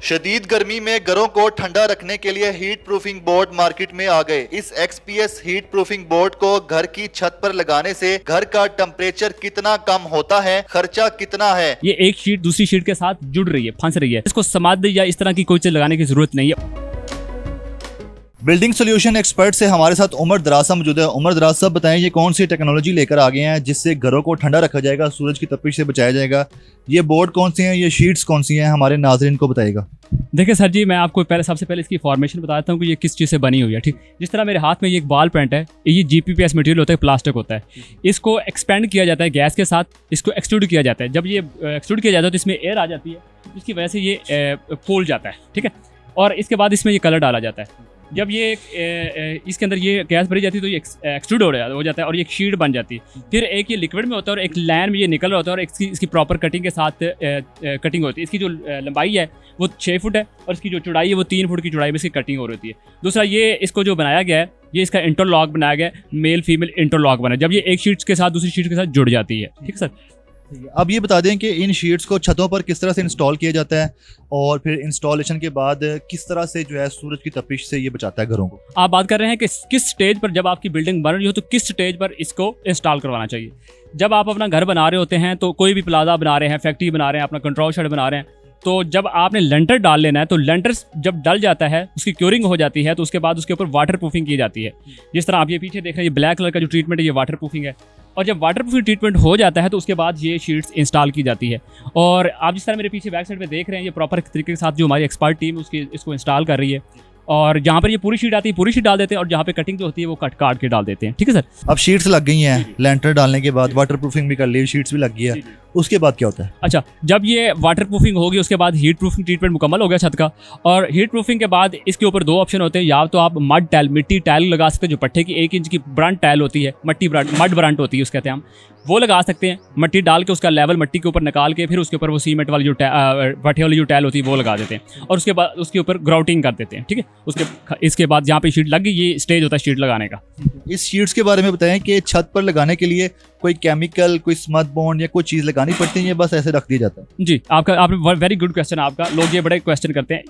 शदीद गर्मी में घरों को ठंडा रखने के लिए हीट प्रूफिंग बोर्ड मार्केट में आ गए। इस XPS हीट प्रूफिंग बोर्ड को घर की छत पर लगाने से घर का टेम्परेचर कितना कम होता है, खर्चा कितना है। ये एक शीट दूसरी शीट के साथ जुड़ रही है, फंस रही है, इसको समाध या इस तरह की कोई चीज लगाने की जरूरत नहीं है। बिल्डिंग सोल्यूशन एक्सपर्ट से हमारे साथ उमर दराज साहब मौजूद है। उमर दराज साहब बताएं, ये कौन सी टेक्नोलॉजी लेकर आ गए हैं जिससे घरों को ठंडा रखा जाएगा, सूरज की तपिश से बचाया जाएगा। ये बोर्ड कौन सी हैं, ये शीट्स कौन सी हैं, हमारे नाज़रीन को बताएगा। देखिए सर जी, मैं आपको सबसे पहले इसकी फॉर्मेशन बताता हूँ कि ये किस चीज़ से बनी हुई है। ठीक, जिस तरह मेरे हाथ में ये एक बाल पेंट है, ये GPPS मटेरियल होता है, प्लास्टिक होता है। इसको एक्सपेंड किया जाता है गैस के साथ, इसको एक्सट्रूड किया जाता है। जब ये एक्सट्रूड किया जाता है तो इसमें एयर आ जाती है, जिसकी वजह से ये फूल जाता है। ठीक है, और इसके बाद इसमें ये कलर डाला जाता है। जब ये इसके अंदर ये गैस भरी जाती है तो ये एक्सट्रूड हो जाता है और ये एक शीट बन जाती है। फिर एक ये लिक्विड में होता है और एक लाइन में ये निकल रहा होता है और इसकी प्रॉपर कटिंग के साथ कटिंग होती है। इसकी जो लंबाई है वो 6 फुट है और इसकी जो चौड़ाई है वो 3 फुट की चौड़ाई में इसकी कटिंग हो रही है। दूसरा, ये इसको जो बनाया गया है, ये इसका इंटरलॉक बनाया गया है, मेल फीमेल इंटरलॉक बना है, जब ये एक शीट के साथ दूसरी शीट के साथ जुड़ जाती है। ठीक है सर। अब ये बता दें कि इन शीट्स को छतों पर किस तरह से इंस्टॉल किया जाता है और फिर इंस्टॉलेशन के बाद किस तरह से जो है सूरज की तपिश से ये बचाता है घरों को। आप बात कर रहे हैं कि किस स्टेज पर, जब आपकी बिल्डिंग बन रही हो तो किस स्टेज पर इसको इंस्टॉल करवाना चाहिए। जब आप अपना घर बना रहे होते हैं, तो कोई भी प्लाजा बना रहे हैं, फैक्ट्री बना रहे हैं, अपना कंट्रोल शेड बना रहे हैं, तो जब आपने लेंटर डाल लेना है तो लेंटर जब डल जाता है, उसकी क्योरिंग हो जाती है, तो उसके बाद उसके ऊपर वाटर प्रूफिंग की जाती है। जिस तरह आप ये पीछे देख रहे हैं, ये ब्लैक कलर का जो ट्रीटमेंट है, ये वाटर प्रूफिंग है। और जब वाटर प्रूफिंग ट्रीटमेंट हो जाता है तो उसके बाद ये शीट्स इंस्टॉल की जाती है। और आप जिस तरह मेरे पीछे बैक साइड में देख रहे हैं, ये प्रॉपर तरीके के साथ जो हमारी एक्सपर्ट टीम उसकी इसको इंस्टॉल कर रही है। और जहाँ पर ये पूरी शीट आती है पूरी शीट डाल देते हैं और जहाँ पे कटिंग जो होती है वो काट के डाल देते हैं। ठीक है सर। अब शीट्स लग गई हैं, लेंटर डालने के बाद वाटर प्रूफिंग भी कर ली, शीट्स भी लग गई है, उसके बाद क्या होता है? अच्छा, जब ये वाटर प्रूफिंग होगी उसके बाद हीट प्रूफिंग ट्रीटमेंट मुकम्मल हो गया छत का। और हीट प्रूफिंग के बाद इसके ऊपर 2 ऑप्शन होते हैं, या तो आप मड टाइल, मिट्टी टाइल लगा सकते हैं, जो पट्टे की 1 इंच की ब्रंट टाइल होती है, मड ब्रंट होती है उसके कहते हैं हम, वो लगा सकते हैं। मिट्टी डाल के उसका लेवल मट्टी के ऊपर निकाल के फिर उसके ऊपर वो सीमेंट वाली जो भट्टे वाली जो टाइल होती है वो लगा देते हैं और उसके बाद उसके ऊपर ग्राउटिंग कर देते हैं। ठीक है, इसके बाद जहाँ पे शीट लग गई, ये स्टेज होता है शीट लगाने का। इस शीट्स के बारे में बताएं कि छत पर लगाने के लिए कोई केमिकल, कोई स्मथ बॉन्ड या कोई चीज़ लगानी पड़ती है, ये बस ऐसे रख दिया जाता है? जी, आपने वेरी गुड क्वेश्चन आपका। लोग ये बड़े क्वेश्चन करते हैं।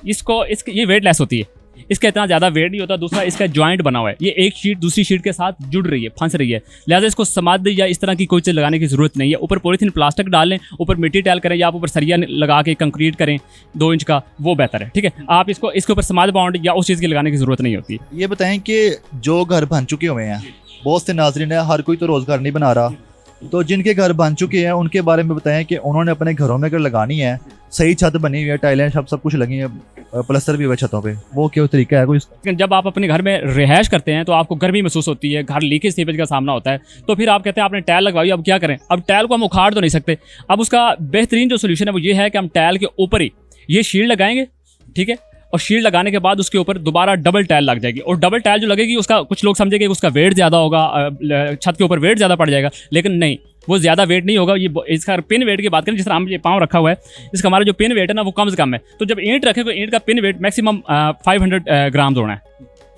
ये वेटलेस होती है, इसका इतना ज़्यादा वेट नहीं होता। दूसरा, इसका जॉइंट बना हुआ है, ये एक शीट दूसरी शीट के साथ जुड़ रही है, फंस रही है, लिहाजा इसको समाध या इस तरह की कोई चीज़ लगाने की जरूरत नहीं है। ऊपर पॉलीथीन प्लास्टिक डाल लें, ऊपर मिट्टी टाइल करें या आप ऊपर सरिया लगा के कंक्रीट करें 2 इंच का, वो बेहतर है। ठीक है, आप इसके ऊपर समाध बाउंड या उस चीज़ की लगाने की जरूरत नहीं होती। ये बताएं कि जो घर बन चुके हुए हैं, बहुत से नाज़रीन है, हर कोई तो रोज़गार नहीं बना रहा, तो जिनके घर बन चुके हैं उनके बारे में बताएं कि उन्होंने अपने घरों में अगर लगानी है, सही छत बनी हुई है, टाइलें सब कुछ लगी है, प्लस्तर भी हुआ छतों पे, वो क्या तरीका है कोई? जब आप अपने घर में रिहाइश करते हैं तो आपको गर्मी महसूस होती है, घर लीकेज सीपेज का सामना होता है, तो फिर आप कहते हैं आपने टाइल लगवाई, अब क्या करें? अब टाइल को हम उखाड़ तो नहीं सकते। अब उसका बेहतरीन जो सोल्यूशन है वो ये है कि हम टाइल के ऊपर ही ये शील्ड लगाएंगे। ठीक है, और शील्ड लगाने के बाद उसके ऊपर दोबारा डबल टाइल लग जाएगी। और डबल टाइल जो लगेगी उसका कुछ लोग समझेंगे उसका वेट ज़्यादा होगा, छत के ऊपर वेट ज़्यादा पड़ जाएगा, लेकिन नहीं, वो ज़्यादा वेट नहीं होगा। ये इसका पिन वेट की बात करें, जिस तरह हम ये पाँव रखा हुआ है, इसका हमारा जो पिन वेट है ना वो कम से कम है। तो जब ईंट रखें तो ईंट का पिन वेट मैक्सिमम 500 ग्राम होना है,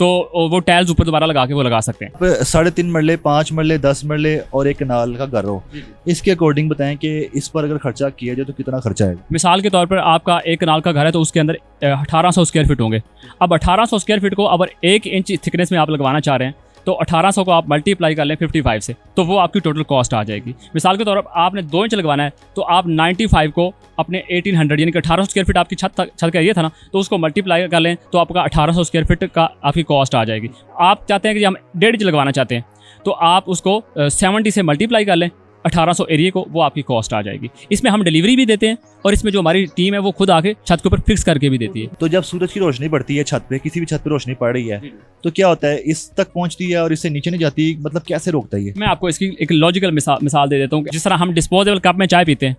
तो वो टाइल्स ऊपर दोबारा लगा के वो लगा सकते हैं। 3.5 मरले, 5 मरले, 10 मरले और एक कनाल का घर हो, इसके अकॉर्डिंग बताएं कि इस पर अगर खर्चा किया जाए तो कितना खर्चा है? मिसाल के तौर पर आपका 1 कनाल का घर है तो उसके अंदर 1800 स्क्वायर फीट होंगे। अब 1800 स्क्वायर फीट को अगर 1 इंच थिकनेस में आप लगवाना चाह रहे हैं तो 1800 को आप मल्टीप्लाई कर लें 55 से, तो वो आपकी टोटल कॉस्ट आ जाएगी। मिसाल के तौर पर आपने 2 इंच लगवाना है तो आप 95 को अपने 1800 यानी कि 1800 स्क्वायर फीट आपकी छत का एरिया था ना, तो उसको मल्टीप्लाई कर लें तो आपका 1800 स्क्वायर फीट का आपकी कॉस्ट आ जाएगी। आप चाहते हैं कि हम 1.5 इंच लगवाना चाहते हैं तो आप उसको 70 से मल्टीप्लाई कर लें 1800 एरिया को, वो आपकी कॉस्ट आ जाएगी। इसमें हम डिलीवरी भी देते हैं और इसमें जो हमारी टीम है वो खुद आके छत के ऊपर फिक्स करके भी देती है। तो जब सूरज की रोशनी पड़ती है छत पे, किसी भी छत पे रोशनी पड़ रही है, तो क्या होता है, इस तक पहुंचती है और इससे नीचे नहीं जाती, मतलब कैसे रोकता है ये? मैं आपको इसकी एक लॉजिकल मिसाल दे देता हूँ। जिस तरह हम डिस्पोजेबल कप में चाय पीते हैं,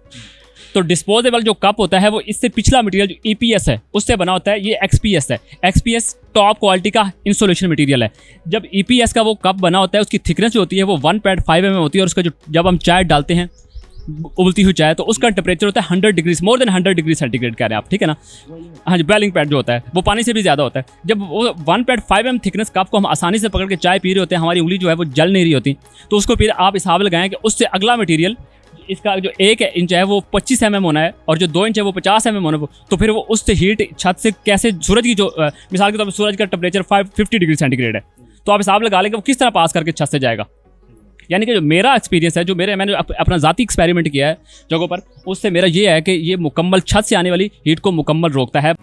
तो डिस्पोजेबल जो कप होता है वो इससे पिछला मटेरियल जो EPS है उससे बना होता है, ये XPS है। XPS टॉप क्वालिटी का इंसुलेशन मटेरियल है। जब EPS का वो कप बना होता है उसकी थिकनेस जो होती है वो 1.5 mm होती है, और उसका जो जब हम चाय डालते हैं उबलती हुई चाय, तो उसका टेम्परेचर होता है 100 degree, more than 100 degree centigrade कह रहे हैं आप। ठीक है ना? हाँ जी, बॉइलिंग पॉइंट जो होता है वो पानी से भी ज़्यादा होता है। जब वो 1.5 mm थिकनेस कप को हम आसानी से पकड़ के चाय पी रहे होते हैं, हमारी उंगली जो है वो जल नहीं रही होती, तो उसको फिर आप हिसाब लगाएं कि उससे अगला मटीरियल इसका जो 1 इंच है वो 25 mm होना है और जो 2 इंच है वो 50 mm होना है, तो फिर वो उस हीट छत से कैसे, सूरज की जो मिसाल के तौर पर सूरज का टेम्परेचर 50 डिग्री सेंटीग्रेड है, तो आप हिसाब लगा लें कि वो किस तरह पास करके छत से जाएगा। यानी कि जो मेरा एक्सपीरियंस है, जो मैंने अपना ज़ाती एक्सपेरिमेंट किया है जगहों पर, उससे मेरा ये है कि ये मुकम्मल छत से आने वाली हीट को मुकम्मल रोकता है।